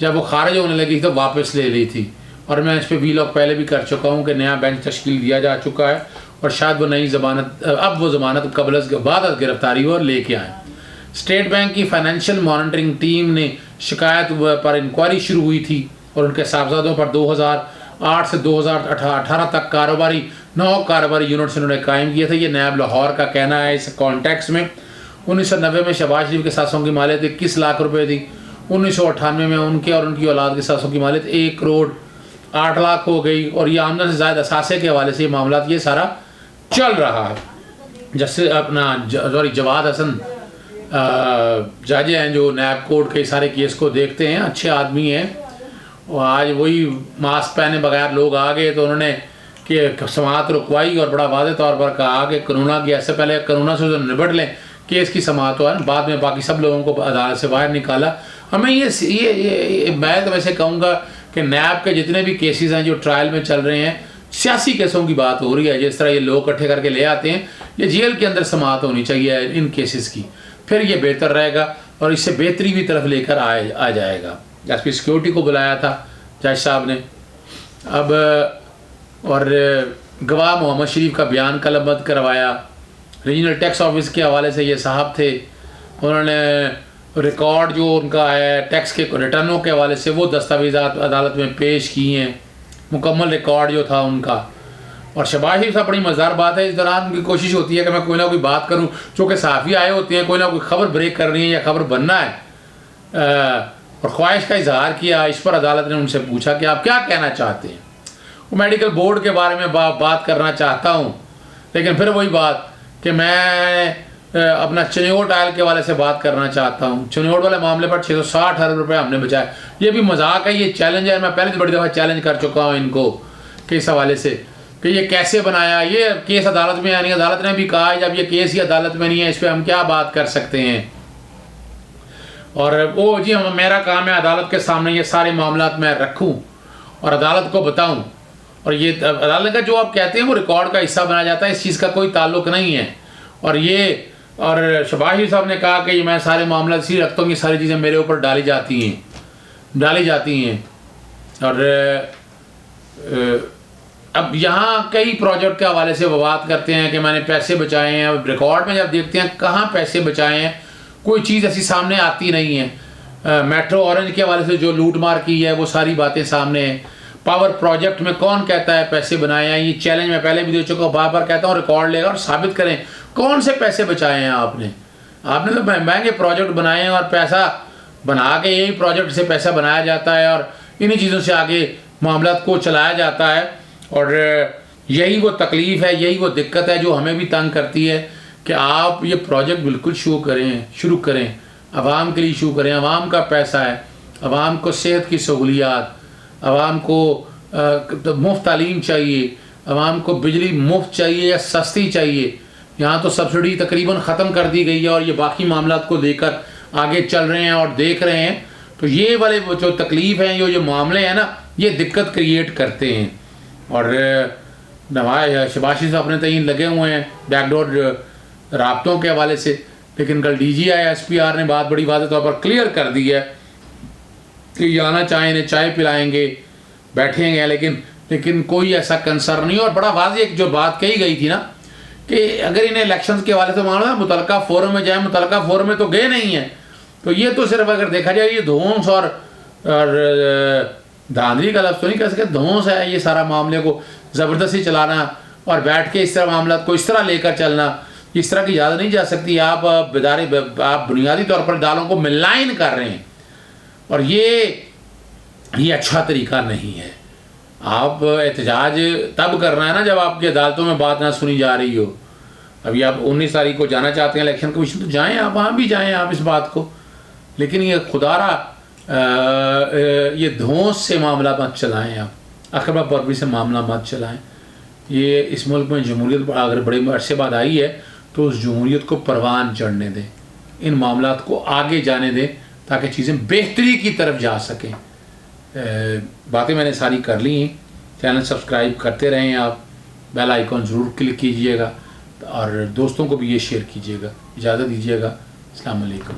جب وہ خارج ہونے لگی تو واپس لے لی تھی، اور میں اس پہ ویلاگ پہلے بھی کر چکا ہوں کہ نیا بینچ تشکیل دیا جا چکا ہے، اور شاید وہ نئی ضمانت، اب وہ ضمانت قبل از بعد از گرفتاری اور لے کے آئیں۔ اسٹیٹ بینک کی فائنینشیل مانیٹرنگ ٹیم نے شکایت پر انکوائری شروع ہوئی تھی، اور ان کے صاحبزادوں پر 2008 سے 2018 تک 9 کاروباری یونٹس انہوں نے قائم کیے تھے۔ یہ نیب لاہور کا کہنا ہے اس کانٹیکس میں 1990 میں شہباز شریف کے ساتھوں کی مالیت 21 لاکھ روپے تھی، 1998 میں ان کے اور ان کی اولاد کے ساتھوں کی مالیت 1 کروڑ 8 لاکھ ہو گئی، اور یہ آمدن سے زائد اثاثے کے حوالے سے یہ معاملات یہ سارا چل رہا ہے۔ جیسے اپنا جواد حسن جج ہیں جو نیب کورٹ کے سارے کیس کو دیکھتے ہیں، اچھے آدمی ہیں، اور آج وہی ماسک پہنے بغیر لوگ آ گئے تو انہوں نے کہ سماعت رکوائی اور بڑا واضح طور پر کہا کہ قانون کی ایسے پہلے قانون سے نبٹ لیں، کیس کی سماعت ہوا ہے، بعد میں باقی سب لوگوں کو عدالت سے باہر نکالا۔ ہمیں یہ میں تو ویسے کہوں گا کہ نیب کے جتنے بھی کیسز ہیں جو ٹرائل میں چل رہے ہیں، سیاسی کیسوں کی بات ہو رہی ہے، جس طرح یہ لوگ اکٹھے کر کے لے آتے ہیں، یہ جیل کے اندر سماعت ہونی چاہیے ان کیسز کی، پھر یہ بہتر رہے گا اور اس سے بہتری کی طرف لے کر آ جائے گا۔ ایس پی سیکورٹی کو بلایا تھا جج صاحب نے، اب اور گواہ محمد شریف کا بیان قلمبند کروایا۔ ریجنل ٹیکس آفس کے حوالے سے یہ صاحب تھے، انہوں نے ریکارڈ جو ان کا ہے ٹیکس کے ریٹرنوں کے حوالے سے وہ دستاویزات عدالت میں پیش کیے ہیں، مکمل ریکارڈ جو تھا ان کا۔ اور شہباز شریف صاحب بڑی مزدار بات ہے، اس دوران ان کی کوشش ہوتی ہے کہ میں کوئی نہ کوئی بات کروں، چونکہ صحافی آئے ہوتے ہیں، کوئی نہ کوئی خبر بریک کرنی ہے یا خبر بننا ہے، اور خواہش کا اظہار کیا۔ اس پر عدالت نے ان سے پوچھا کہ آپ کیا کہنا چاہتے ہیں؟ وہ میڈیکل بورڈ کے بارے میں بات کرنا چاہتا ہوں، لیکن پھر وہی بات کہ میں اپنا چنیوٹ آئل کے والے سے بات کرنا چاہتا ہوں۔ چنیوٹ والے معاملے پر 660 ارب روپے ہم نے بچائے۔ یہ بھی مذاق ہے، یہ چیلنج ہے، میں پہلے سے بڑی دفعہ چیلنج کر چکا ہوں ان کو کہ اس حوالے سے کہ یہ کیسے بنایا، یہ کیس عدالت میں، یعنی عدالت نے بھی کہا ہے جب یہ کیس ہی عدالت میں نہیں ہے اس پہ ہم کیا بات کر سکتے ہیں۔ اور وہ جی میرا کام ہے عدالت کے سامنے یہ سارے معاملات میں رکھوں اور عدالت کو بتاؤں، اور یہ عدالت کا جو آپ کہتے ہیں وہ ریکارڈ کا حصہ بنا جاتا ہے، اس چیز کا کوئی تعلق نہیں ہے۔ اور شہباز شریف صاحب نے کہا کہ میں سارے معاملات اسی رکھتا ہوں، یہ ساری چیزیں میرے اوپر ڈالی جاتی ہیں۔ اور اب یہاں کئی پروجیکٹ کے حوالے سے وہ بات کرتے ہیں کہ میں نے پیسے بچائے ہیں، اب ریکارڈ میں جب دیکھتے ہیں کہاں پیسے بچائے ہیں کوئی چیز ایسی سامنے آتی نہیں ہے۔ میٹرو اورنج کے حوالے سے جو لوٹ مار کی ہے وہ ساری باتیں سامنے ہیں۔ پاور پروجیکٹ میں کون کہتا ہے پیسے بنائے ہیں؟ یہ چیلنج میں پہلے بھی دے چکا ہوں، بار بار کہتا ہوں ریکارڈ لے گا اور ثابت کریں کون سے پیسے بچائے ہیں آپ نے تو مہنگے پروجیکٹ بنائے ہیں، اور پیسہ بنا کے یہی پروجیکٹ سے پیسہ بنایا جاتا ہے اور انہی چیزوں سے آگے معاملات کو چلایا جاتا ہے۔ اور یہی وہ تکلیف ہے، یہی وہ دقت ہے جو ہمیں بھی تنگ کرتی ہے کہ آپ یہ پروجیکٹ بالکل شروع کریں، عوام کے لیے شروع کریں، عوام کا پیسہ ہے، عوام کو صحت کی سہولیات، عوام کو مفت تعلیم چاہیے، عوام کو بجلی مفت چاہیے یا سستی چاہیے۔ یہاں تو سبسڈی تقریباً ختم کر دی گئی ہے اور یہ باقی معاملات کو لے کر آگے چل رہے ہیں اور دیکھ رہے ہیں، تو یہ والے جو تکلیف ہیں جو معاملے ہیں نا یہ دقت کریٹ کرتے ہیں۔ اور شہباز شریف اپنے تعین لگے ہوئے ہیں بیک ڈور رابطوں کے حوالے سے، لیکن کل D G I S P R نے بات بڑی واضح طور پر کلیئر کر دی ہے کہ یہ آنا چاہیں انہیں چائے پلائیں گے، بیٹھیں گے، لیکن کوئی ایسا کنسرن نہیں۔ اور بڑا واضح ایک جو بات کہی گئی تھی نا کہ اگر انہیں الیکشنز کے حوالے سے معاملہ متعلقہ فورم میں جائیں، متعلقہ فورم میں تو گئے نہیں ہیں، تو یہ تو صرف اگر دیکھا جائے یہ دھونس اور دھاندلی کا لفظ تو نہیں کہہ سکتے، دھونس ہے یہ سارا معاملے کو زبردستی چلانا اور بیٹھ کے اس طرح معاملات کو اس طرح لے کر چلنا، اس طرح کی اجازت نہیں جا سکتی۔ آپ بنیادی طور پر دالوں کو ملائن کر رہے ہیں اور یہ اچھا طریقہ نہیں ہے۔ آپ احتجاج تب کرنا ہے نا جب آپ کی عدالتوں میں بات نہ سنی جا رہی ہو۔ ابھی آپ 19 تاریخ کو جانا چاہتے ہیں الیکشن کمیشن تو جائیں، آپ وہاں بھی جائیں آپ اس بات کو، لیکن یہ خدارہ یہ دھونس سے معاملہ مت چلائیں، آپ اقربا پروی سے معاملہ مت چلائیں۔ یہ اس ملک میں جمہوریت اگر بڑے عرصے بعد آئی ہے تو اس جمہوریت کو پروان چڑھنے دیں، ان معاملات کو آگے جانے دیں تاکہ چیزیں بہتری کی طرف جا سکیں۔ باتیں میں نے ساری کر لی ہیں، چینل سبسکرائب کرتے رہیں، آپ بیل آئیکن ضرور کلک کیجئے گا اور دوستوں کو بھی یہ شیئر کیجئے گا۔ اجازت دیجئے گا، السلام علیکم۔